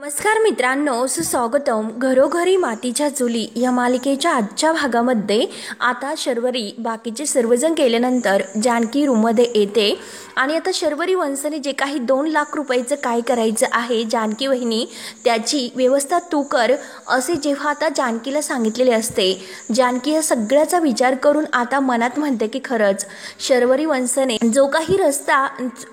नमस्कार मित्रांनो, सुस्वागतम. घरोघरी मातीच्या चुली या मालिकेच्या आजच्या भागामध्ये आता शर्वरी बाकीचे सर्वजण गेल्यानंतर जानकी रूममध्ये येते आणि आता शर्वरी वंशने जे काही 2 लाख रुपयाचं काय करायचं आहे जानकी वहिनी त्याची व्यवस्था तू कर असे जेव्हा आता जानकीला सांगितलेले असते. जानकी या सगळ्याचा विचार करून आता मनात म्हणते की खरंच शर्वरी वंशने जो काही रस्ता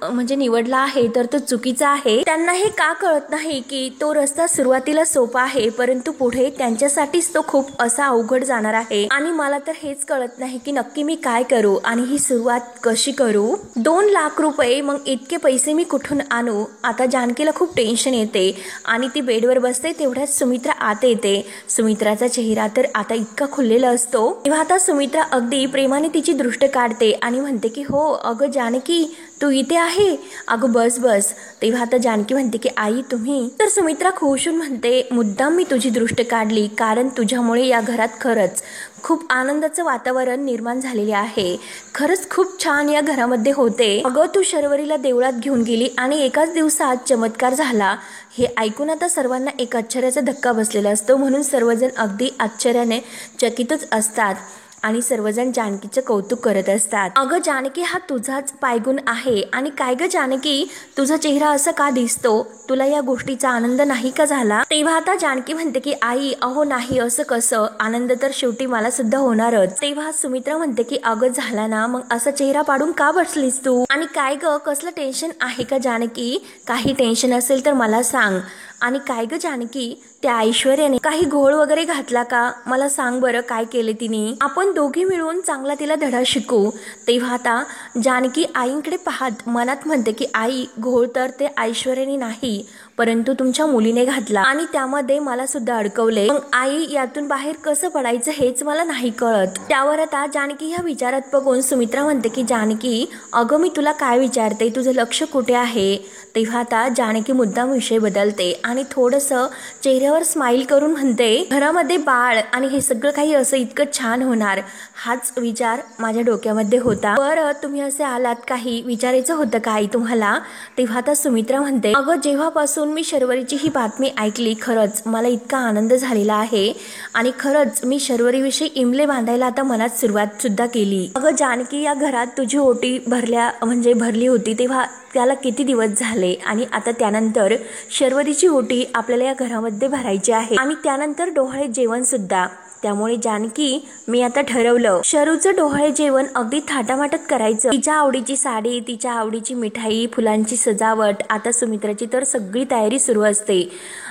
म्हणजे निवडला आहे तर तो चुकीचा आहे. त्यांना हे का कळत नाही की तो रस्ता सुरुवातीला सोपा आहे परंतु पुढे त्यांच्यासाठीच तो खूप असा अवघड जाणार आहे. आणि मला तर हेच कळत नाही की नक्की मी काय करू आणि ही सुरुवात कशी करू. 2 लाख रुपये, मग इतके पैसे मी कुठून आणू. आता जानकीला खूप टेन्शन येते आणि ती बेडवर बसते. तेवढ्यात सुमित्रा आत येते. सुमित्राचा चेहरा तर आता इतका खुललेला असतो. तेव्हा आता सुमित्रा अगदी प्रेमाने तिची दृष्ट काढते आणि म्हणते की हो अगं जानकी तू इथे आहे, अगं बस बस. तेव्हा आता जानकी म्हणते की आई तुम्ही. तर सुमित्रा खुश होऊन म्हणते मुद्दाम मी तुझी दृष्ट काढली कारण तुझ्यामुळे या घरात खरंच खूप आनंदाचं वातावरण निर्माण झालेले आहे. खरंच खूप छान या घरामध्ये होते. अगं तू शर्वरीला देवळात घेऊन गेली आणि एकाच दिवसात चमत्कार झाला. हे ऐकून आता सर्वांना एक आश्चर्याचा धक्का बसलेला असतो. म्हणून सर्वजण अगदी आश्चर्याने चकितच असतात आणि सर्वजण जानकीचं कौतुक करत असतात. अगं जानकी हा तुझाच पायगुण आहे. आणि काय ग जानकी तुझा चेहरा असा का दिसतो, तुला या गोष्टीचा आनंद नाही का झाला. तेव्हा आता जानकी म्हणते की आई अहो नाही असं कसं, आनंद तर शेवटी मला सुद्धा होणारच. तेव्हा सुमित्रा म्हणते की अगं झाला ना, मग असा चेहरा पाडून का बसलीस तू. आणि काय ग कसलं टेन्शन आहे का जानकी, काही टेन्शन असेल तर मला सांग. आणि काय ग जानकी त्या ऐश्वर्याने काही घोळ वगैरे घातला का, मला सांग बरं काय केले तिने. आपण दोघी मिळून चांगला तिला धडा शिकू. तेव्हा आता जानकी आईंकडे पाहत मनात म्हणते की आई घोळ तर ते ऐश्वर्याने नाही परंतु तुमच्या मुलीने घातला आणि त्यामध्ये मला सुद्धा अडकवले. मग आई यातून बाहेर कसं पडायचं हेच मला नाही कळत. त्यावर आता जानकी ह्या विचारात बघून सुमित्रा म्हणते की जानकी अगं मी तुला काय विचारते, तुझं लक्ष कुठे आहे. तेव्हा आता जानकी मुद्दाम विषय बदलते आणि थोडंसं चेहऱ्यावर स्माइल करून म्हणते घरामध्ये बाळ आणि हे सगळं काही असं इतकं छान होणार हाच विचार माझ्या डोक्यामध्ये होता. बरं तुम्ही असे आलात, काही विचारायचं होतं का आई तुम्हाला. तेव्हा आता सुमित्रा म्हणते अगं जेव्हापासून मी शर्वरीची ही बातमी ऐकली खरंच मला इतका आनंद झालेला आहे आणि खरंच मी शर्वरीविषयी इमले बांधायला आता मनात सुरुवात सुद्धा केली. अगं जानकी या घरात तुझी ओटी भरली होती तेव्हा त्याला किती दिवस झाले आणि आता त्यानंतर शर्वरीची ओटी आपल्याला या घरामध्ये भरायची आहे आणि त्यानंतर डोहाळे जेवण सुद्धा. त्यामुळे जानकी मी आता ठरवलं शरूचं डोहाळे जेवण अगदी थाटामाटात करायचं. तिच्या आवडीची साडी, तिच्या आवडीची मिठाई, फुलांची सजावट. आता सुमित्राची तर सगळी तयारी सुरू असते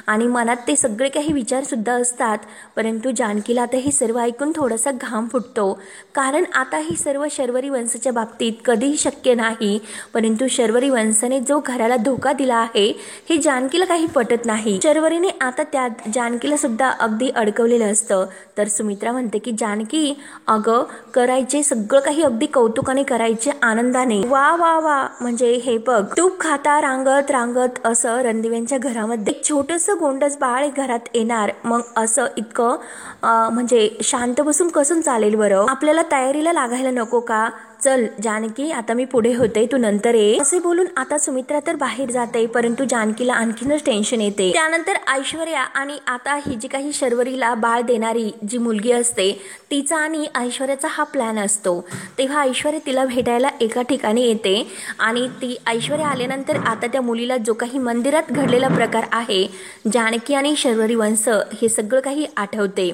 आणि मनात ते सगळे काही विचार सुद्धा असतात. परंतु जानकीला आता हे सर्व ऐकून थोडासा घाम फुटतो कारण आता ही सर्व शर्वरी वंशाच्या बाबतीत कधीही शक्य नाही. परंतु शर्वरी वंशाने जो घराला धोका दिला आहे हे जानकीला काही पटत नाही. शर्वरीने आता त्यात जानकीला सुद्धा अगदी अडकवलेलं असतं. तर सुमित्रा म्हणते की जानकी अगं करायचे सगळं काही अगदी कौतुकाने करायचे, आनंदाने. वा वा वा म्हणजे हे बघ तूप खाता रांगत रांगत असं रणदिव्यांच्या घरामध्ये एक छोटंसं गोंडस बाळ घरात येणार. मग असं इतकं म्हणजे शांत बसून कसं चालेल बरं. आपल्याला तयारीला लागायला नको का. चल जानकी आता मी पुढे होते, तू नंतर ये. असे बोलून आता सुमित्रा तर बाहेर जाते परंतु जानकीला आणखीनच टेन्शन येते. त्यानंतर ऐश्वर्या आणि आता ही जी काही शर्वरीला बाळ देणारी जी मुलगी असते तिचा आणि ऐश्वर्याचा हा प्लॅन असतो. तेव्हा ऐश्वर्या तिला भेटायला एका ठिकाणी येते आणि ती ऐश्वर्या आल्यानंतर आता त्या मुलीला जो काही मंदिरात घडलेला प्रकार आहे जानकी आणि शर्वरी वंश हे सगळं काही आठवते.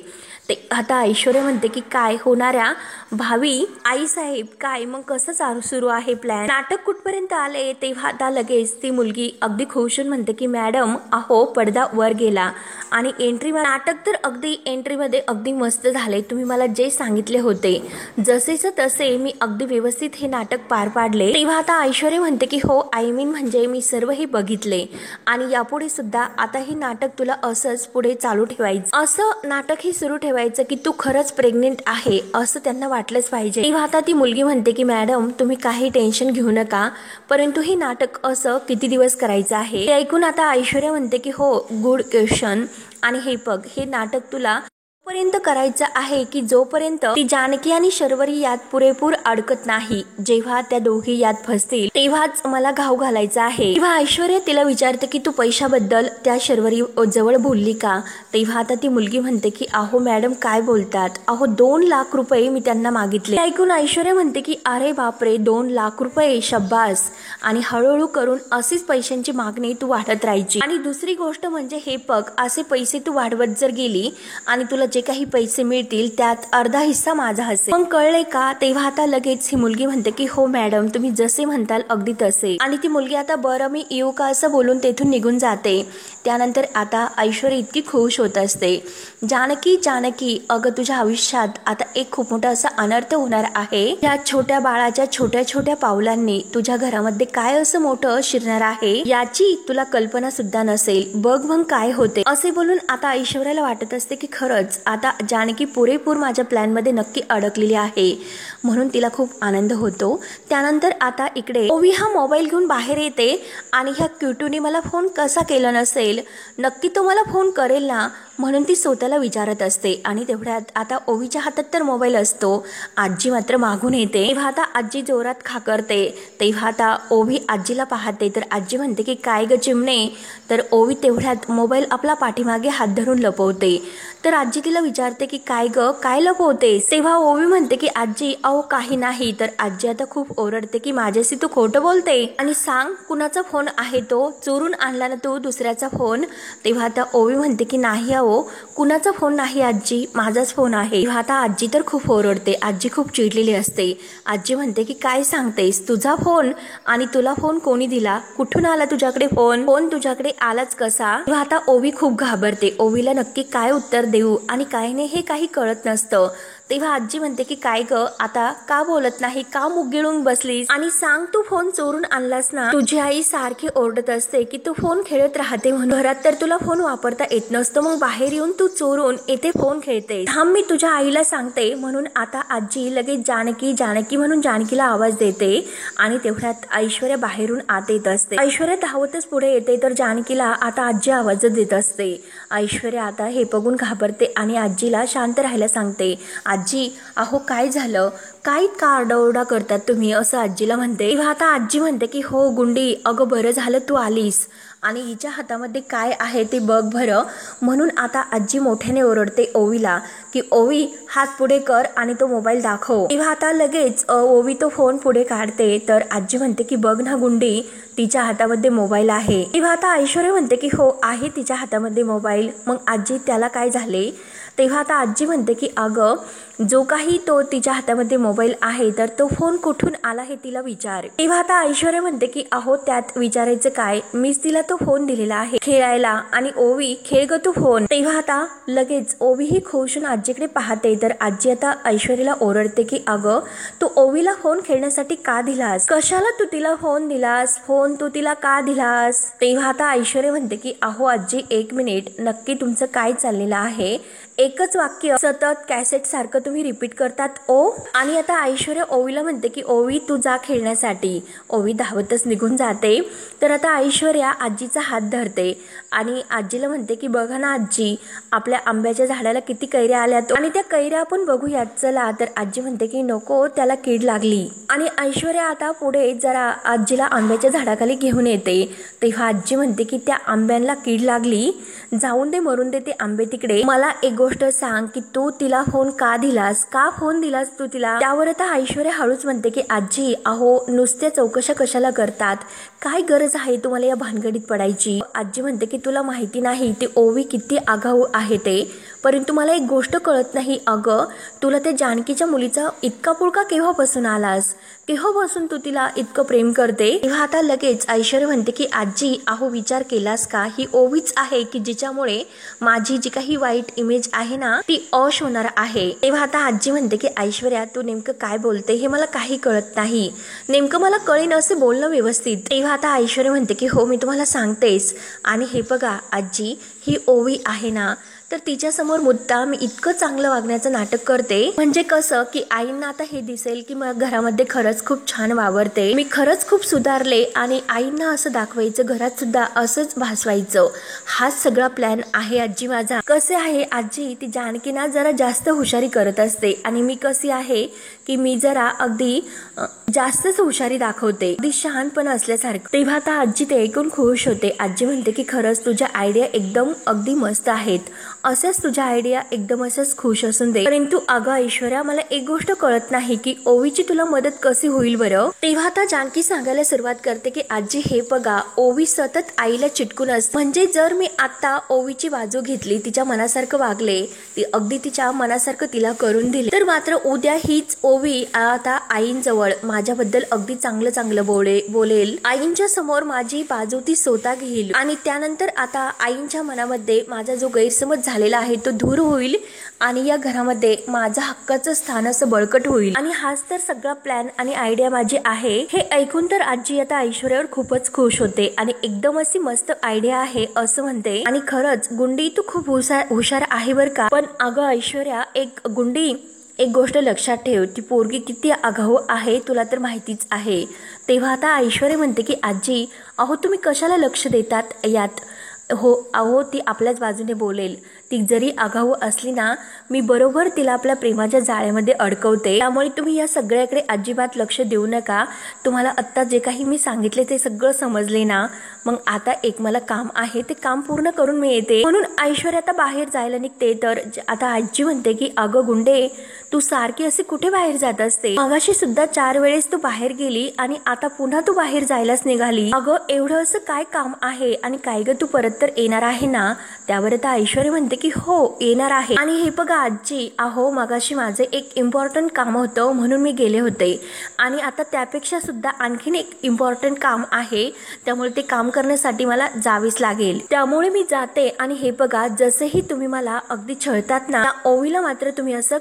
ते आता ऐश्वर्या म्हणते की काय होणाऱ्या भावी आई साहेब काय मग कसं सुरू आहे प्लॅन, नाटक कुठपर्यंत आले. तेव्हा आता लगेच ती मुलगी अगदी खुश होऊन म्हणते की मॅडम अहो पडदा वर गेला आणि एंट्री नाटक तर अगदी एंट्रीमध्ये अगदी मस्त झाले. तुम्ही मला जे सांगितले होते जसेच तसे मी अगदी व्यवस्थित हे नाटक पार पाडले. तेव्हा आता ऐश्वर्या म्हणते की हो आय मीन म्हणजे मी सर्व हे बघितले आणि यापुढे सुद्धा आता हे नाटक तुला असंच पुढे चालू ठेवायचं, असं नाटक हे सुरू ठेवायचं की तू खरंच प्रेग्नेंट आहे असं त्यांना वाटलंच पाहिजे. तेव्हा आता ती मुलगी म्हणते की मॅडम तुम्ही काही टेन्शन घेऊ नका परंतु हे नाटक असं किती दिवस करायचं आहे. ते ऐकून आता ऐश्वर्या म्हणते की हो गुड क्वेश्चन आणि हे बघ हे नाटक तुला पर्यंत करायचं आहे की जोपर्यंत ती जानकी आणि शर्वरी यात पुरेपूर अडकत नाही, जेव्हा त्या दोघी यात फसतील तेव्हाच मला घाव घालायचा आहे। तेव्हा ऐश्वर्या तिला विचारते की तू पैशाबद्दल त्या शर्वरी जवळ बोलली का? तेव्हा आता ती मुलगी म्हणते की अहो मॅडम काय बोलतात, अहो 2 लाख रुपये मी त्यांना मागितले। ऐकून ऐश्वर्या म्हणते की अरे बापरे 2 लाख रुपये, शब्बास। आणि हळूहळू करून अशीच पैशांची मागणी तू वाढत राहायची। आणि दुसरी गोष्ट म्हणजे हे बघ, असे पैसे तू वाढवत जर गेली आणि तुला जे काही पैसे मिळतील त्यात अर्धा हिस्सा माझा असेल, मग कळले का? तेव्हा आता लगेच ही मुलगी म्हणते की हो मॅडम तुम्ही जसे म्हणताल अगदी तसे। आणि ती मुलगी आता बरं मी येऊ का असं बोलून तेथून निघून जाते। त्यानंतर आता ऐश्वर्या इतकी खुश होत असते। जानकी जानकी अगं तुझ्या आयुष्यात आता एक खूप मोठा असा अनर्थ होणार आहे। या छोट्या बाळाच्या छोट्या छोट्या पावलांनी तुझ्या घरामध्ये काय असं मोठं शिरणार आहे याची तुला कल्पना सुद्धा नसेल, बघ मग काय होते। असे बोलून आता ऐश्वर्याला वाटत असते की खरंच आता जानकी पुरेपूर माझ्या प्लॅन मध्ये नक्की अडकलेली आहे, म्हणून तिला खूप आनंद होतो। त्यानंतर आता इकडे ओवी हा मोबाईल घेऊन बाहेर येते आणि ह्या क्यूटूने मला फोन कसा केला नसेल, नक्की तो मला फोन करेल ना, म्हणून ती स्वतःला विचारत असते। आणि तेवढ्यात आता ओवीच्या हातात तर मोबाईल असतो, आजी मात्र मागून येते। तेव्हा आता आजी जोरात खाकरते। तेव्हा आता ओवी आजीला पाहते तर आजी म्हणते की काय ग चिमणे, तर ओवी तेवढ्यात मोबाईल आपला पाठीमागे हात धरून लपवते। तर आजी तिला विचारते की काय ग काय लपवतेस? तेव्हा ओवी म्हणते की आजी अहो काही नाही। तर आजी आता खूप ओरडते की माझ्याशी तू खोटं बोलते आणि सांग कुणाचा फोन आहे तो, चोरून आणला ना तू दुसऱ्याचा फोन? तेव्हा आता ओवी म्हणते की नाही अहो कुणाचा फोन नाही आजी, माझाच फोन आहे। तेव्हा आता आजी तर खूप ओरडते, आजी खूप चिडलेली असते। आजी म्हणते की काय सांगतेस, तुझा फोन? आणि तुला फोन कोणी दिला, कुठून आला तुझ्याकडे फोन, फोन तुझ्याकडे आलाच कसा? तेव्हा आता ओवी खूप घाबरते, ओवीला नक्की काय उत्तर देऊ आणि काय नाही हे काही कळत नसतं। तेव्हा आजी म्हणते की काय ग आता का बोलत नाही, का मुग गिळून बसलीस, आणि सांग तू फोन चोरून आणलास ना? तुझी आई सारखी ओरडत असते की तू फोन खेळत राहते म्हणून, घरात तर तुला फोन वापरता येत नसतं, मग बाहेर येऊन तू चोरून येथे फोन खेळते, थांब मी तुझ्या आईला सांगते। म्हणून आता आजी लगेच जानकी जानकी म्हणून जानकीला आवाज देते। आणि तेवढ्यात ऐश्वर्या बाहेरून आत येत असते। ऐश्वर्या धावतच पुढे येते तर जानकीला आता आजी आवाज देत असते। ऐश्वर्या आता हे बघून घाबरते आणि आजीला शांत राहायला सांगते। आजी अहो काय झालं, काय इतका आरडाओरडा करतात तुम्ही, असं आजीला म्हणते। तेव्हा आता आजी म्हणते की हो गुंडी अगं बरं झालं तू आलीस आणि हिच्या हातामध्ये काय आहे ते बघ भरं। म्हणून आता आजी मोठ्याने ओरडते ओवीला की ओवी हात पुढे कर आणि तो मोबाईल दाखव। तेव्हा आता लगेच ओवी तो फोन पुढे काढते तर आजी म्हणते की बघ ना गुंडी तिच्या हातामध्ये मोबाईल आहे। तेव्हा आता ऐश्वर्या म्हणते की हो आहे तिच्या हातामध्ये मोबाईल, मग आजी त्याला काय झाले? तेव्हा आता आजी म्हणते की अगं जो काही तो तिच्या हातामध्ये मोबाईल आहे तर तो फोन कुठून आला हे तिला विचार। तेव्हा आता ऐश्वर्या म्हणते की अहो त्यात विचारायचं काय, मीच तिला तो फोन दिलेला आहे खेळायला, आणि ओवी खेळ ग तू फोन। तेव्हा आता लगेच ओवी ही खुश होऊन आजीकडे पाहते तर आजी आता ऐश्वर्याला ओरडते की अगं तू ओवीला फोन खेळण्यासाठी का दिलास, कशाला तू तिला फोन दिलास, फोन तू तिला का दिलास? तेव्हा आता ऐश्वर्या म्हणते की अहो आजी 1 मिनिट, नक्की तुमचं काय चाललेलं आहे, एकच वाक्य सतत कॅसेट सारखं तुम्ही रिपीट करतात ओ। आणि आता ऐश्वर्या ओवीला म्हणते की ओवी तू जा खेळण्यासाठी। ओवी धावतच निघून जाते तर आता ऐश्वर्या आजीचा हात धरते आणि आजीला म्हणते की बघा ना आजी आपल्या आंब्याच्या झाडाला किती कैऱ्या आल्यात आणि त्या कैऱ्या आपण बघूयात चला। तर आजी म्हणते की नको त्याला कीड लागली। आणि ऐश्वर्या आता पुढे जरा आजीला आंब्याच्या झाडाखाली घेऊन येते। तेव्हा आजी म्हणते की त्या आंब्यांना कीड लागली, जाऊन दे मरून दे ते आंबे तिकडे, मला एक गोष्ट सांग की तू तिला फोन का दिलास, का फोन दिलास तू तिला? त्यावर आता ऐश्वर्या हळूच म्हणते की आजी अहो नुसत्या चौकशा कशाला करतात, काय गरज आहे तुम्हाला या भानगडीत पडायची? आजी म्हणते की तुला माहिती नाही ती ओवी किती आगाऊ आहे ते, परंतु मला एक गोष्ट कळत नाही अगं तुला त्या जानकीच्या मुलीचा इतका पुळका केव्हापासून आलास, केव्हापासून तू तिला इतकं प्रेम करते? तेव्हा आता लगेच ऐश्वर्या म्हणते की आजी अहो विचार केलास का, ही ओवीच आहे की जिच्यामुळे माझी जी काही वाईट इमेज आहे ना ती अश होणार आहे। तेव्हा आता आजी म्हणते की ऐश्वर्या तू नेमकं काय बोलते हे मला काही कळत नाही, नेमकं मला कळेन असं बोलणं व्यवस्थित। तेव्हा आता ऐश्वर्या म्हणते की हो मी तुम्हाला सांगतेस, आणि हे बघा आजी ही ओवी आहे ना तर तिच्यासमोर समोर मुद्दाम मी इतकं चांगलं वागण्याचं नाटक करते, म्हणजे कसं की आईंना आता हे दिसेल की मग घरामध्ये खरंच खूप छान वावरते, मी खरंच खूप सुधारले आणि आईंना असं दाखवायचं, घरात सुद्धा असंच भासवायचं. हाच सगळा प्लॅन आहे आजी माझा. कसे आहे आजी, ती जानकी ना जरा जास्त हुशारी करत असते आणि मी कशी आहे की मी जरा अगदी जास्तच हुशारी दाखवते, अगदी शहाणपण असल्यासारखं. तेव्हा आता आजी ते ऐकून खुश होते. आजी म्हणते की खरंच तुझ्या आयडिया एकदम अगदी मस्त आहेत, असेच तुझ्या आयडिया एकदम असंच खुश असून दे. परंतु अगं ऐश्वर्या, मला एक गोष्ट कळत नाही की ओवीची तुला मदत कशी होईल बरं. तेव्हा आता जानकी सांगायला सुरुवात करते की आजी हे बघा, ओवी सतत आईला चिटकून असते, म्हणजे जर मी आता ओवीची बाजू घेतली, तिच्या मनासारखं वागले, ती अगदी तिच्या मनासारखं तिला करून दिले, तर मात्र उद्या हीच ओवी आता आईंजवळ माझ्याबद्दल अगदी चांगलं चांगलं बोलेल, आईंच्या समोर माझी बाजू ती स्वतः घेईल आणि त्यानंतर आता आईंच्या मनामध्ये माझा जो गैरसमज झालेला आहे तो दूर होईल आणि या घरामध्ये माझा हक्काचं स्थान असं बळकट होईल. आणि हाच तर सगळा प्लॅन आणि आयडिया माझी आहे. हे ऐकून तर आजी आता ऐश्वर्यावर खूपच खुश होते आणि एकदम अशी मस्त आयडिया आहे असं म्हणते. आणि खरंच गुंडी तू खूप हुशार आहे बर का, पण अगं ऐश्वर्या, एक गोष्ट लक्षात ठेव, ती पोरगी किती आगाऊ आहे तुला तर माहितीच आहे. तेव्हा आता ऐश्वर्या म्हणते की आजी अहो तुम्ही कशाला लक्ष देतात यात, हो अहो ती आपल्याच बाजूने बोलेल, ती जरी आगाऊ असली ना, मी बरोबर तिला आपल्या प्रेमाच्या जाळ्यामध्ये अडकवते, त्यामुळे तुम्ही या सगळ्याकडे अजिबात लक्ष देऊ नका. तुम्हाला आत्ता जे काही मी सांगितले ते सगळं समजले ना, मग आता एक मला काम आहे, ते काम पूर्ण करून मी येते. म्हणून ऐश्वर्या आता बाहेर जायला निघते. तर आता आजी म्हणते की अगं गुंडे, तू सारखी असे कुठे बाहेर जात असते, मगाशी सुद्धा 4 वेळेस तू बाहेर गेली आणि आता पुन्हा तू बाहेर जायलाच निघाली. अगं एवढं असं काय काम आहे आणि काय ग, तू परत तर येणार आहे ना. त्यावर आता ऐश्वर्या म्हणते की हो येणार आहे. आणि हे बघा आजी, अहो मगाशी माझे एक इम्पॉर्टंट काम होतं म्हणून मी गेले होते आणि आता त्यापेक्षा सुद्धा आणखीन एक इम्पॉर्टंट काम आहे, त्यामुळे ते काम करण्यासाठी मला जावेच लागेल, त्यामुळे मी जाते. आणि हे बघा, जसेही तुम्ही मला अगदी छळतात ना, ओवीला मात्र तुम्ही असं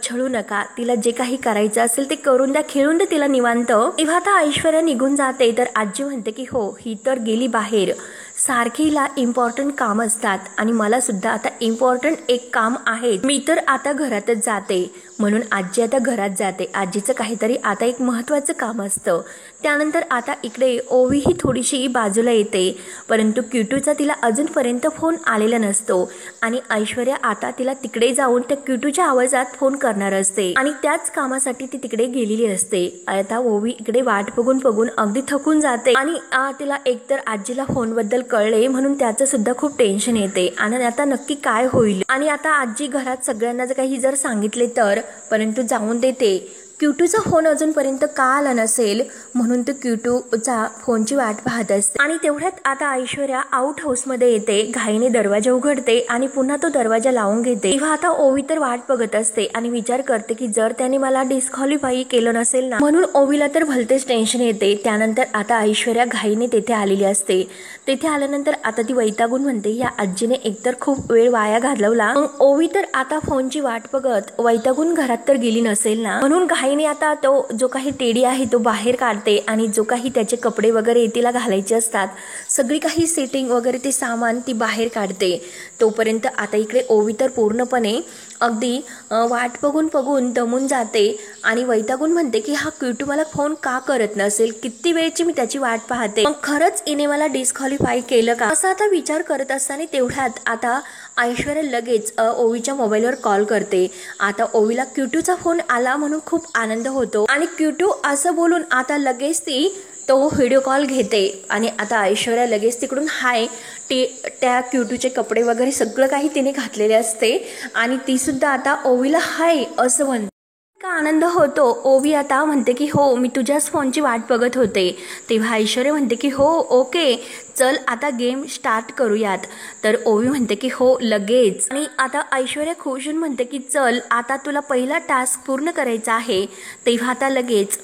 छळू नका, तिला जे काही करायचं असेल ते करून द्या, खेळून द्या तिला निवांत. तेव्हा आता ऐश्वर्या निघून जाते. तर आजी म्हणते की हो ही तर गेली बाहेर, सारखीला इम्पॉर्टंट काम असतात आणि मला सुद्धा आता इम्पॉर्टंट एक काम आहे, मी तर आता घरातच जाते. म्हणून आजी आता घरात जाते. आजीचं काहीतरी आता एक महत्त्वाचं काम असतं. त्यानंतर आता इकडे ओवी ही थोडीशी बाजूला येते, परंतु क्यूटूचा तिला अजूनपर्यंत फोन आलेला नसतो आणि ऐश्वर्या आता तिला तिकडे जाऊन त्या क्यूटूच्या आवाजात फोन करणार असते आणि त्याच कामासाठी ती तिकडे गेलेली असते. आता ओवी इकडे वाट बघून अगदी थकून जाते आणि तिला एकतर आजीला फोनबद्दल कळले म्हणून त्याचं सुद्धा खूप टेन्शन येते आणि आता नक्की काय होईल. आणि आता आजी घरात सगळ्यांना काही जर सांगितले तर, परंतु जाऊन देते. क्यूटूचा फोन अजूनपर्यंत का आला नसेल म्हणून तो क्यूटूचा फोनची वाट पाहत असते. आणि तेवढ्यात आता ऐश्वर्या आउट हाऊसमध्ये येते, घाईने दरवाजा उघडते आणि पुन्हा तो दरवाजा लावून घेते. तेव्हा आता ओवी तर वाट बघत असते आणि विचार करते की जर त्याने मला डिस्क्वालिफाय केलं नसेल ना, म्हणून ओवीला तर भलतेच टेन्शन येते. त्यानंतर आता ऐश्वर्या घाईने तेथे आलेली असते. तेथे आल्यानंतर आता ती वैतागून म्हणते या आजीने एकतर खूप वेळ वाया घालवला, मग ओवी तर आता फोनची वाट बघत वैतागून घरात तर गेली नसेल ना, म्हणून घाईने आता तो जो काही टेडी आहे तो बाहेर काढते आणि जो काही त्याचे कपडे वगैरे तिला घालायचे असतात, सगळी काही सेटिंग वगैरे ते सामान ती बाहेर काढते. तोपर्यंत आता इकडे ओवी तर पूर्णपणे अगदी वाट बघून दमून जाते आणि वैतागून म्हणते की हा क्यूटू मला फोन का करत नसेल, किती वेळची मी त्याची वाट पाहते, मग खरंच इने मला डिस्क्वालिफाय केलं का, असा आता विचार करत असताना तेवढ्यात आता ऐश्वर्या लगेच ओवीच्या मोबाईलवर कॉल करते. आता ओवीला क्यूटूचा फोन आला म्हणून खूप आनंद होतो आणि क्यूटू असं बोलून आता लगेच ती तो व्हिडिओ कॉल घेते आणि आता ऐश्वर्या लगेच तिकडून हाय, त्या क्यूटूचे कपडे वगैरे सगळं काही तिने घातलेले असते आणि ती सुद्धा आता ओवीला हाय असं म्हणते. का आनंद होतो. ओवी आता म्हणते की हो मी तुझ्याच फोनची वाट बघत होते. तेव्हा ऐश्वर्या म्हणते की हो ओके चल आता गेम स्टार्ट करूयात. तर ओवी म्हणते की हो लगेच. आणि आता ऐश्वर्या खुश होऊन म्हणते की चल आता तुला पहिला टास्क पूर्ण करायचा आहे. तेव्हा आता लगेच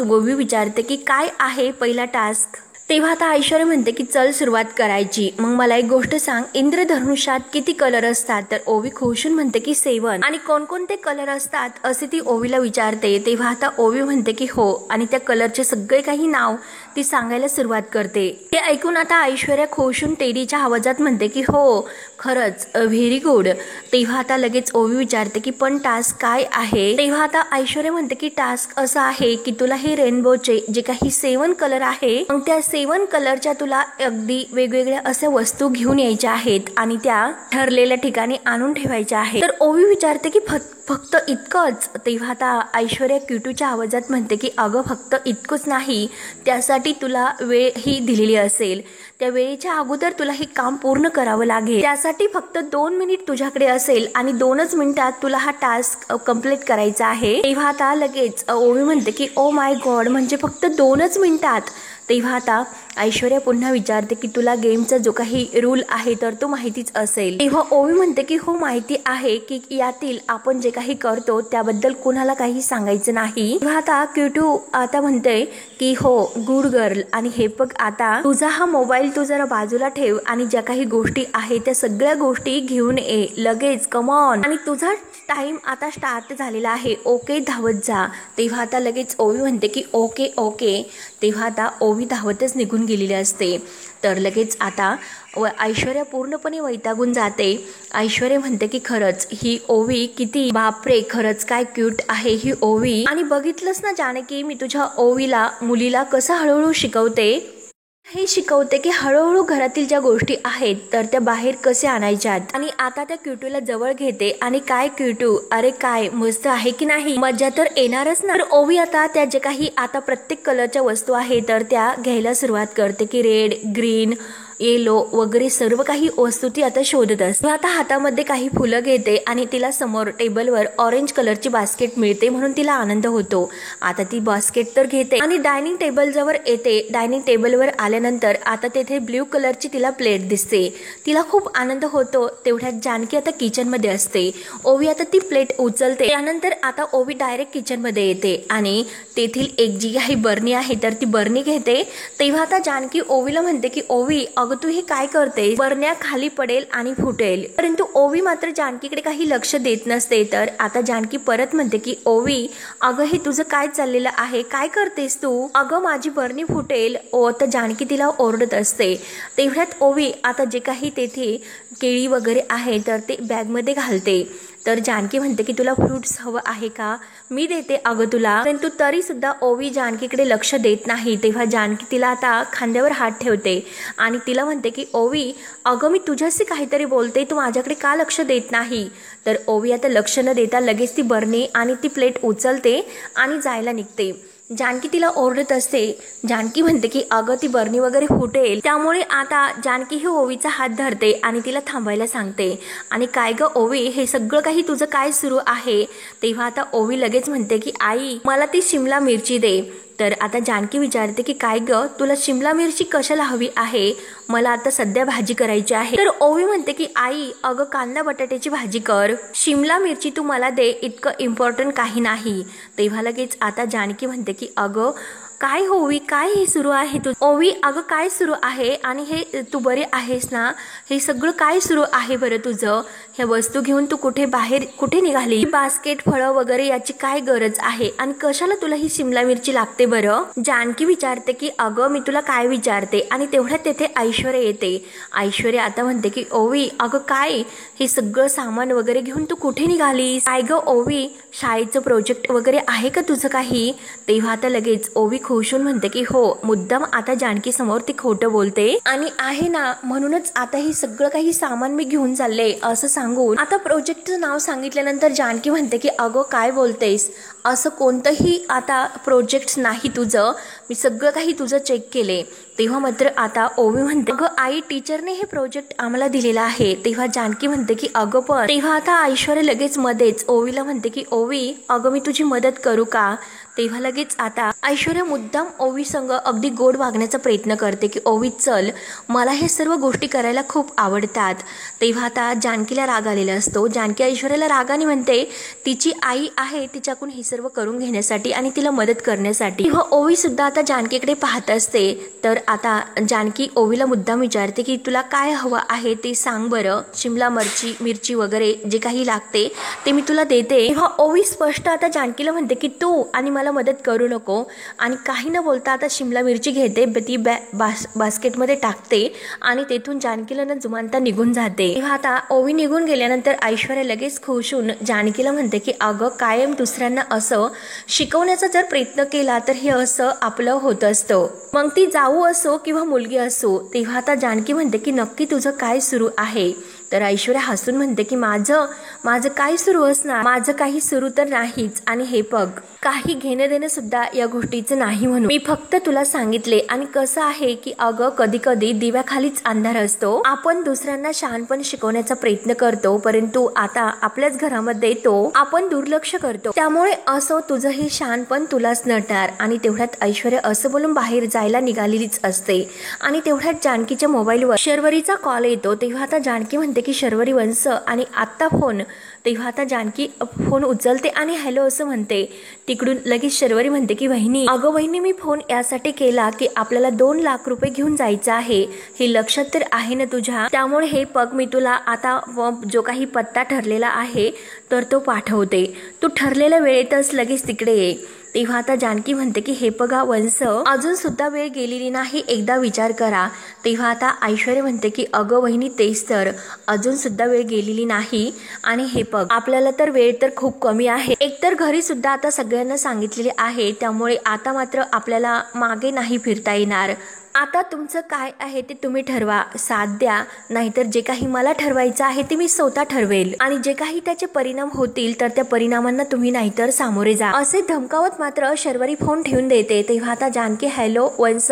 ओवी विचारते की काय आहे पहिला टास्क. तेव्हा आता ऐश्वर्या म्हणते की चल सुरुवात करायची. मग मला एक गोष्ट सांग, इंद्रधनुष्यात किती कलर असतात? तर ओवी खुशून म्हणते की 7. आणि कोणकोणते कलर असतात असे ती ओवीला विचारते. तेव्हा आता ओवी म्हणते की हो, आणि त्या कलरचे सगळे काही नाव ती सांगायला सुरुवात करते. ते ऐकून आता ऐश्वर्या खुशून टेडीच्या आवाजात म्हणते की हो खरंच व्हेरी गुड. तेव्हा आता लगेच ओवी विचारते की पण टास्क काय आहे? तेव्हा आता ऐश्वर्या म्हणते की टास्क असा आहे की तुला हे रेनबोचे जे काही 7 कलर आहे, मग त्या 7 कलरच्या तुला अगदी वेगवेगळ्या अशा वस्तू घेऊन यायच्या आहेत आणि त्या ठरलेल्या ठिकाणी आणून ठेवायच्या आहेत. तर ओवी विचारते की फक्त इतकंच? तेव्हा आता ऐश्वर्या क्यूटूच्या आवाजात म्हणते की अगं फक्त इतकंच नाही, त्यासाठी तुला वेळ ही दिलेली असेल. त्या वेळेच्या अगोदर तुला हे काम पूर्ण करावं लागेल. त्यासाठी फक्त 2 मिनिट तुझ्याकडे असेल आणि 2च मिनिटात तुला हा टास्क कंप्लीट करायचा आहे. तेव्हा आता लगेच ओवी म्हणते की ओ माय गॉड, म्हणजे फक्त 2च मिनिटात? तेव्हा आता ऐश्वर्या पुन्हा विचारते की तुला गेमचा जो काही रूल आहे तर तो माहितीच असेल. तेव्हा ओवी म्हणते की हो माहिती आहे की यातील आपण जे काही करतो त्याबद्दल कोणाला काही सांगायचं नाही. तेव्हा आता क्यूटू आता म्हणते की हो गुड गर्ल, आणि हे बघ आता तुझा हा मोबाईल तू जरा बाजूला ठेव आणि ज्या काही गोष्टी आहेत त्या सगळ्या गोष्टी घेऊन ये लगेच, कम ऑन. आणि तुझा टाइम आता स्टार्ट झालेला आहे, ओके धावत जा. तेव्हा आता लगेच ओवी म्हणते की ओके ओके. तेव्हा आता ओवी धावतच निघून गेलेली असते. तर लगेच आता ऐश्वर्या पूर्णपणे वैतागून जाते. ऐश्वर्या म्हणते की खरंच ही ओवी किती, बापरे खरंच काय क्यूट आहे ही ओवी. आणि बघितलंस ना जानकी, मी तुझ्या ओवीला मुलीला कसं हळूहळू शिकवते, हे शिकवते की हळूहळू घरातील ज्या गोष्टी आहेत तर त्या बाहेर कसे आणायच्यात. आणि आता त्या क्यूटूला जवळ घेते आणि काय क्यूटू, अरे काय मस्त आहे की नाही, मजा तर येणारच ना. तर ओवी आता त्या जे काही आता प्रत्येक कलरच्या वस्तू आहेत तर त्या घ्यायला सुरुवात करते की रेड, ग्रीन, येलो वगैरे सर्व काही वस्तू ती आता शोधत असते. आता हातामध्ये काही फुलं घेते आणि तिला समोर टेबलवर ऑरेंज कलरची बास्केट मिळते म्हणून तिला आनंद होतो. आता ती बास्केट तर घेते आणि डायनिंग टेबल जवळ येते. डायनिंग टेबलवर आल्यानंतर आता तेथे ब्ल्यू कलरची तिला प्लेट दिसते. तिला खूप आनंद होतो. तेवढ्यात जानकी आता किचन मध्ये असते. ओवी आता ती प्लेट उचलते. त्यानंतर आता ओवी डायरेक्ट किचन मध्ये येते आणि तेथील एक जी काही बरणी आहे तर ती बरणी घेते. तेव्हा आता जानकी ओवीला म्हणते की ओवी अगं तू हे काय करते, बरण्या खाली पडेल आणि फुटेल. परंतु ओवी मात्र जानकीकडे काही लक्ष देत नसते. तर आता जानकी परत म्हणते की ओवी अगं हे तुझं काय चाललेलं आहे, काय करतेस तू, अगं माझी बरणी फुटेल. तर जानकी तिला ओरडत असते. तेवढ्यात ओवी आता जे काही तेथे केळी वगैरे आहे तर ते बॅगमध्ये घालते. तर जानकी म्हणते की तुला फ्रुट्स हवं आहे का, मी देते अगं तुला. परंतु तरी सुद्धा ओवी जानकीकडे लक्ष देत नाही. तेव्हा जानकी तिला आता खांद्यावर हात ठेवते आणि तिला म्हणते की ओवी अगं मी तुझ्याशी काहीतरी बोलते, तू माझ्याकडे का लक्ष देत नाही. तर ओवी आता लक्ष न देता लगेच ती बरणी आणि ती प्लेट उचलते आणि जायला निघते. जानकी तिला ओरडत असते. जानकी म्हणते की अगं ती बरणी वगैरे फुटेल. त्यामुळे आता जानकी ही ओवीचा हात धरते आणि तिला थांबायला सांगते. आणि काय ग ओवी हे सगळं काही तुझं काय सुरू आहे. तेव्हा आता ओवी लगेच म्हणते की आई मला ती शिमला मिरची दे. तर आता जानकी विचारते की काय ग तुला शिमला मिरची कशाला हवी आहे, मला आता सध्या भाजी करायची आहे. तर ओवी म्हणते की आई अगं कांदा बटाट्याची भाजी कर, शिमला मिरची तू मला दे, इतकं इम्पॉर्टंट काही नाही. तेव्हा लगेच आता जानकी म्हणते की अगं काय ओवी काय हे सुरू आहे तू. ओवी अगं काय सुरू आहे आणि हे तू बरे आहेस ना, हे सगळं काय सुरू आहे बरं तुझं, ह्या वस्तू घेऊन तू बाहेर कुठे निघाली, बास्केट फळं वगैरे याची काय गरज आहे आणि कशाला तुला ही शिमला मिरची लागते बरं. जानकी विचारते की अगं मी तुला काय विचारते. आणि तेवढ्यात तेथे ऐश्वर्या येते. ऐश्वर्या आता म्हणते की ओवी अगं काय हे सगळं सामान वगैरे घेऊन तू कुठे निघालीस, काय ग ओवी शाळेचं प्रोजेक्ट वगैरे आहे का तुझं काही. तेव्हा आता लगेच ओवी खुशून म्हणते की हो, मुद्दाम आता जानकी समोर ती खोटं बोलते आणि आहे ना म्हणूनच आता हे सगळं काही सामान मी घेऊन चालले असं सांगून आता प्रोजेक्टचं नाव सांगितल्यानंतर जानकी म्हणते की अगं काय बोलतेस, असं कोणतंही आता प्रोजेक्ट नाही तुझं, मी सगळं काही तुझं चेक केले. तेव्हा मात्र आता ओवी म्हणते अगं आई टीचरने हे प्रोजेक्ट आम्हाला दिलेला आहे. तेव्हा जानकी म्हणते की अगं पण. तेव्हा आता ऐश्वर्या लगेच मध्येच ओवीला म्हणते की ओवी अगं मी तुझी मदत करू का. तेव्हा लगेच आता ऐश्वर्या मुद्दाम ओवी संग अगदी गोड वागण्याचा प्रयत्न करते की ओवी चल, मला हे सर्व गोष्टी करायला खूप आवडतात. तेव्हा आता जानकीला राग आलेला असतो. जानकी ऐश्वर्याला रागाने म्हणते तिची आई आहे तिच्याकडून हे सर्व करून घेण्यासाठी आणि तिला मदत करण्यासाठी. तेव्हा ओवी सुद्धा आता जानकीकडे पाहत असते. तर आता जानकी ओवीला मुद्दाम विचारते की तुला काय हवं आहे ते सांग बरं, शिमला मिरची वगैरे जे काही लागते ते मी तुला देते. तेव्हा ओवी स्पष्ट आता जानकीला म्हणते की तू आणि मला मदत करू नको, आणि काही न बोलता आता शिमला मिरची घेते, ती बास्केटमध्ये टाकते आणि तेथून जानकीला न जुमानता निघून जाते. तेव्हा आता ओवी निघून गेल्यानंतर ऐश्वर्या लगेच खुश होऊन जानकीला म्हणते की अगं कायम दुसऱ्यांना असं शिकवण्याचा जर प्रयत्न केला तर हे असं आपलं होत असतं, मग ती जाऊ असो किंवा मुलगी असो. तेव्हा आता जानकी म्हणते की नक्की तुझं काय सुरू आहे. तर ऐश्वर्या हसून म्हणते की माझं काय सुरू असणार, माझं काही सुरू तर नाहीच, आणि हे बघ काही घेणं देणं सुद्धा या गोष्टीचं नाही म्हणून मी फक्त तुला सांगितले. आणि कसं आहे की अगं कधी कधी दिव्याखालीच अंधार असतो. आपण दुसऱ्यांना शहाणपण शिकवण्याचा प्रयत्न करतो, परंतु आता आपल्याच घरामध्ये तो आपण दुर्लक्ष करतो, त्यामुळे असं तुझं हे शहाणपण तुलाच नटणार. आणि तेवढ्यात ऐश्वर्या असं बोलून बाहेर जायला निघालेलीच असते. आणि तेवढ्यात जानकीच्या मोबाईलवर शर्वरीचा कॉल येतो. तेव्हा आता जानकी म्हणते की शर्वरी वंश, आणि आत्ता फोन. तेव्हा आता जानकी फोन उचलते आणि हॅलो असं म्हणते. तिकडून लगेच शर्वरी म्हणते की वहिनी, अगं वहिनी मी फोन यासाठी केला की आपल्याला 2 लाख रुपये घेऊन जायचं आहे, हे लक्षात तर आहे ना तुझ्या, त्यामुळे हे बघ मी तुला आता जो काही पत्ता ठरलेला आहे तर तो पाठवते, तू ठरलेल्या वेळेतच लगेच तिकडे ये. तेव्हा आता जानकी म्हणते की हे बघा वंश, अजून सुद्धा वेळ गेलेली नाही, एकदा विचार करा. तेव्हा आता ऐश्वर्या म्हणते की अगं वहिनी तेच तर, अजून सुद्धा वेळ गेलेली नाही, आणि हे बघ आपल्याला तर वेळ तर खूप कमी आहे. एकतर घरी सुद्धा आता सगळ्यांना सांगितलेले आहे, त्यामुळे आता मात्र आपल्याला मागे नाही फिरता येणार. आता तुमचं काय आहे ते तुम्ही ठरवा, साथ द्या, नाहीतर जे काही मला ठरवायचं आहे ते मी स्वतः ठरवेल, आणि जे काही त्याचे परिणाम होतील तर त्या परिणामांना तुम्ही नाहीतर सामोरे जा, असे धमकावत मात्र शर्वरी फोन ठेवून देते. तेव्हा आता जानकी हॅलो वंश,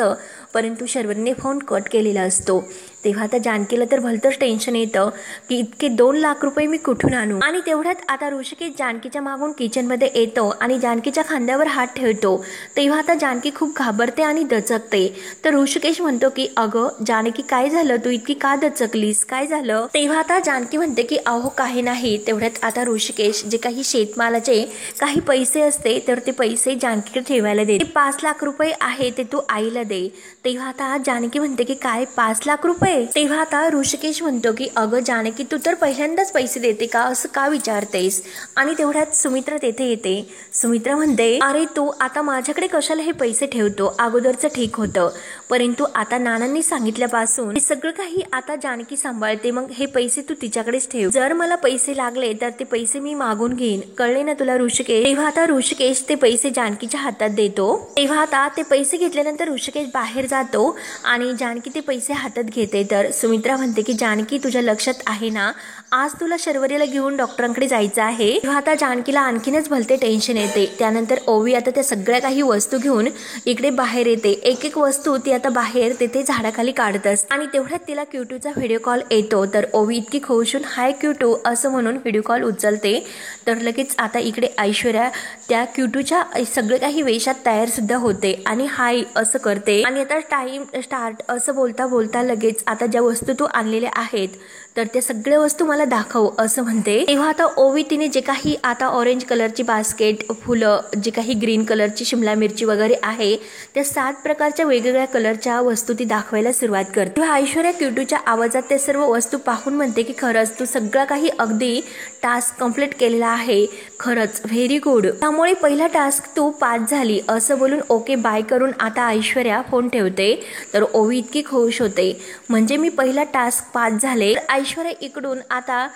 परंतु शर्वरीने फोन कट केलेला असतो. तेव्हा आता जानकीला तर भलतंच टेन्शन येतं की इतके 2 लाख रुपये मी कुठून आणू. आणि तेवढ्यात आता ऋषिकेश जानकीच्या मागून किचनमध्ये येतो आणि जानकीच्या खांद्यावर हात ठेवतो. तेव्हा आता जानकी खूप घाबरते आणि दचकते. तर ऋषिकेश म्हणतो की अगं जानकी काय झालं, तू इतकी का दचकलीस, काय झालं. तेव्हा आता जानकी म्हणते की अहो काही नाही. तेवढ्यात आता ऋषिकेश जे काही शेतमालाचे काही पैसे असते तर ते पैसे जानकीकडे ठेवायला दे. 5 लाख रुपये आहे ते तू आईला दे. तेव्हा आता जानकी म्हणते की काय 5 लाख रुपये. तेव्हा आता ऋषिकेश म्हणतो की अगं जानकी तू तर पहिल्यांदाच पैसे देते का, असं का विचारतेस. आणि तेवढ्यात सुमित्रा तेथे येते. सुमित्रा म्हणते अरे तू आता माझ्याकडे कशाला हे पैसे ठेवतो, अगोदरचं ठीक होतं, परंतु आता नानांनी सांगितल्यापासून हे सगळं काही आता जानकी सांभाळते, मग हे पैसे तू तिच्याकडेच ठेव, जर मला पैसे लागले तर ते पैसे मी मागून घेईन, कळले ना तुला ऋषिकेश. तेव्हा आता ऋषिकेश ते पैसे जानकीच्या हातात देतो. तेव्हा आता ते पैसे घेतल्यानंतर ऋषिकेश बाहेर जातो आणि जानकी ते पैसे हातात घेते. तर सुमित्रा म्हणते की जानकी तुझ्या लक्षात आहे ना, आज तुला शर्वरीला घेऊन डॉक्टरांकडे जायचं आहे. तेव्हा आता जानकीला आणखीनच भलते टेन्शन येते. त्यानंतर ओवी आता त्या सगळ्या काही वस्तू घेऊन इकडे बाहेर येते. एक एक वस्तू ती आता बाहेर तेथे झाडाखाली काढत असते. आणि तेवढ्यात तिला क्यूटूचा व्हिडिओ कॉल येतो. तर ओवी इतकी खुश होऊन हाय क्यूटू असं म्हणून व्हिडिओ कॉल उचलते. तर लगेच आता इकडे ऐश्वर्या त्या क्यूटूच्या सगळे काही वेशात तयार सुद्धा होते आणि हाय असं करते. आणि आता टाइम स्टार्ट असं बोलता बोलता लगेच आता ज्या वस्तू तू आणलेल्या आहेत तर त्या सगळ्या वस्तू मला दाखव असं म्हणते. तेव्हा आता ओवी तिने जे काही आता ऑरेंज कलरची बास्केट, फुलं, जे काही ग्रीन कलरची शिमला मिरची वगैरे आहे त्या 7 प्रकारच्या वेगवेगळ्या कलरच्या वस्तू ती दाखवायला सुरुवात करते. तेव्हा ऐश्वर्या क्यूटूच्या आवाजात त्या सर्व वस्तू पाहून म्हणते की खरंच तू सगळं काही अगदी टास्क कंप्लीट केलेला आहे, खरंच व्हेरी गुड, त्यामुळे पहिला टास्क तू पास झाली असं बोलून ओके बाय करून आता ऐश्वर्या फोन ठेवते. तर ओवी इतकी खुश होते, म्हणजे मी पहिला टास्क पास झाले. ऐश्वर्या इकडून आता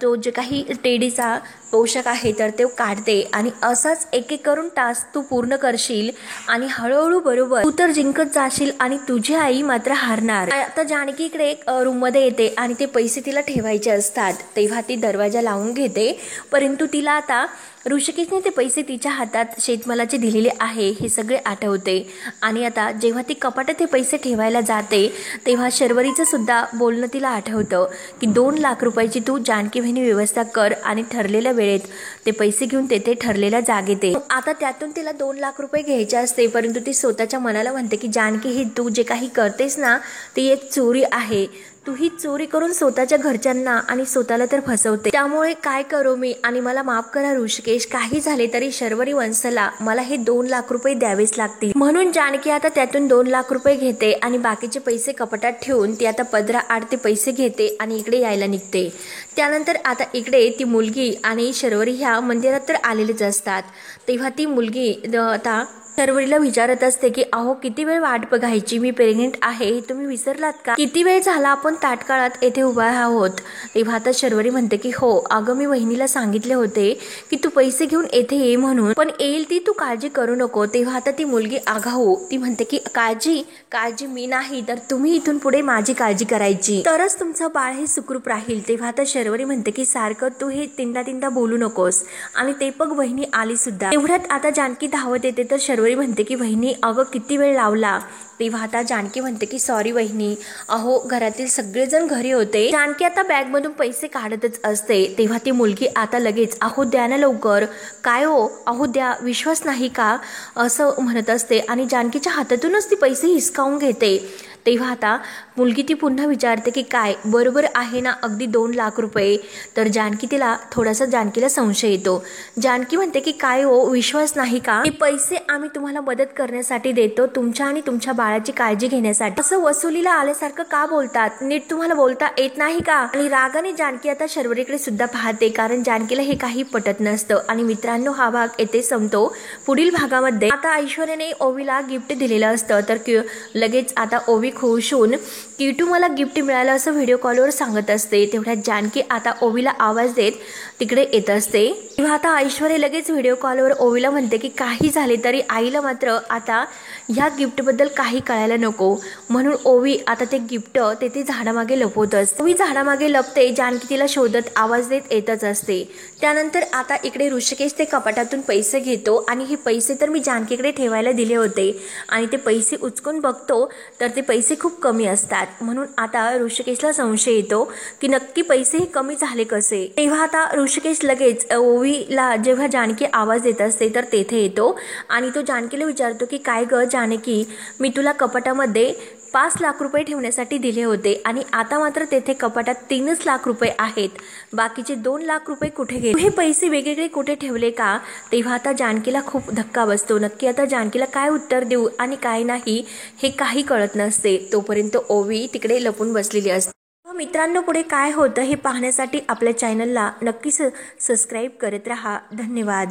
तो जे काही टेडीचा पोशाख आहे तर ते काढते आणि असाच एक एक करून टास्क तू पूर्ण करशील आणि हळूहळू बरोबर तू तर जिंकत जाशील आणि तुझी आई मात्र हारणार. आता जानकी इकडे रूम मध्ये येते आणि ते पैसे तिला ठेवायचे असतात. तेव्हा ती दरवाजा लावून घेते, परंतु तिला आता ऋषिकेशने ते पैसे तिच्या हातात शेतमालाचे दिलेले आहे हे सगळे आठवते आणि आता जेव्हा ती कपाटात ते पैसे ठेवायला जाते तेव्हा शर्वरीचं सुद्धा बोलणं तिला आठवतं की 2 लाख रुपयाची तू जानकी बहिणी व्यवस्था कर आणि ठरलेल्या वेळेत ते पैसे घेऊन तेथे ठरलेल्या जागेत ये। आता त्यातून तिला 2 लाख रुपये घ्यायचे असते, परंतु ती स्वतःच्या मनाला म्हणते की जानकी ही तू जे काही करतेस ना ती एक चोरी आहे, तू ही चोरी करून स्वतःच्या घरच्यांना आणि स्वतःला तर फसवते, त्यामुळे काय करू मी आणि मला माफ करा ऋषिकेश, काही झाले तरी शर्वरी वंशला मला हे 2 लाख रुपये द्यावेच लागतील। म्हणून जानकी आता त्यातून 2 लाख रुपये घेते आणि बाकीचे पैसे कपाटात ठेवून ती आता पदराआड ते पैसे घेते आणि इकडे यायला निघते। त्यानंतर आता इकडे ती मुलगी आणि शर्वरी ह्या मंदिरात तर आलेलेच असतात, तेव्हा ती मुलगी आता शर्वरीला विचारत असते की अहो किती वेळ वाट बघायची, मी प्रेग्नेंट आहे तुम्ही विसरलात का, किती वेळ झाला आपण ताटकाळात येथे उभा आहोत। तेव्हा आता शर्वरी म्हणते की हो अगं मी वहिनीला सांगितले होते की तू पैसे घेऊन येथे ये म्हणून, पण येईल ती, तू काळजी करू नको। तेव्हा आता ती मुलगी आगाऊ ती म्हणते की काळजी मी नाही तर तुम्ही इथून पुढे माझी काळजी करायची, तरच तुमचं बाळ हे सुखरूप राहील। तेव्हा आता शर्वरी म्हणते की सारखं तू हे तीनदा बोलू नकोस आणि ते बघ वहिनी आली सुद्धा। तेवढ्यात आता जानकी धावत येते तर शर्वरी म्हणते की वहिनी अगं किती वेळ लावला। तेव्हा आता जानकी म्हणते की सॉरी वहिनी, अहो घरातील सगळेजण घरी होते। जानकी आता बॅग मधून पैसे काढतच असते तेव्हा ती मुलगी आता लगेच अहो द्या ना लवकर, काय हो अहो द्या, विश्वास नाही का असं म्हणत असते आणि जानकीच्या हातातूनच ती पैसे हिसकावून घेते। तेव्हा आता मुलगी ती पुन्हा विचारते की काय बरोबर आहे ना अगदी 2 लाख रुपये, तर थोडासा जानकीला संशय येतो। जानकी म्हणते की काय हो विश्वास नाही का, हे पैसे आम्ही तुम्हाला मदत करण्यासाठी देतो, तुमच्या आणि तुमच्या बाळाची काळजी घेण्यासाठी, असं वसुलीला आल्यासारखं का बोलतात, नीट तुम्हाला बोलता येत नाही का। आणि रागाने जानकी आता शर्वरीकडे सुद्धा पाहते कारण जानकीला हे काही पटत नसतं। आणि मित्रांनो हा भाग येथे संपतो। पुढील भागामध्ये आता ऐश्वर्याने ओवीला गिफ्ट दिलेलं असतं तर लगेच आता ओवी खुश होऊन किटू मला गिफ्ट मिळालं असं व्हिडिओ कॉलवर सांगत असते। तेवढ्यात जानकी आता ओवीला आवाज देत तिकडे येत असते। तेव्हा आता ऐश्वर्या लगेच व्हिडिओ कॉलवर ओवीला म्हणते की काही झाले तरी आईला मात्र आता ह्या गिफ्ट बद्दल काही कळायला नको, म्हणून ओवी आता ते गिफ्ट तेथे झाडामागे लपवत असते। ओवी झाडामागे लपते, जानकी तिला शोधत आवाज देत येतच असते। त्यानंतर आता इकडे ऋषिकेश ते कपाटातून पैसे घेतो आणि हे पैसे तर मी जानकीकडे ठेवायला दिले होते आणि ते पैसे उचकून बघतो तर ते पैसे खूप कमी असतात, म्हणून आता ऋषिकेशला संशय येतो की नक्की पैसे हे कमी झाले कसे। तेव्हा आता ऋषिकेश लगेच ओवीला जेव्हा जानकी आवाज देत असते तर तेथे येतो आणि तो जानकीला विचारतो की काय ग जानकी, मी तुला कपाटामध्ये 5 लाख रुपये ठेवण्यासाठी दिले होते आणि आता मात्र तेथे कपाटात 3च लाख रुपये आहेत, बाकीचे 2 लाख रुपये कुठे गेले, हे पैसे वेगवेगळे कुठे ठेवले का। तेव्हा आता जानकीला खूप धक्का बसतो, नक्की आता जानकीला काय उत्तर देऊ आणि काय नाही हे काही कळत नसते। तोपर्यंत ओवी तिकडे लपून बसलेली असते। मित्रांनो पुढे काय होतं हे पाहण्यासाठी आपल्या चॅनलला नक्की सबस्क्राईब करत राहा। धन्यवाद।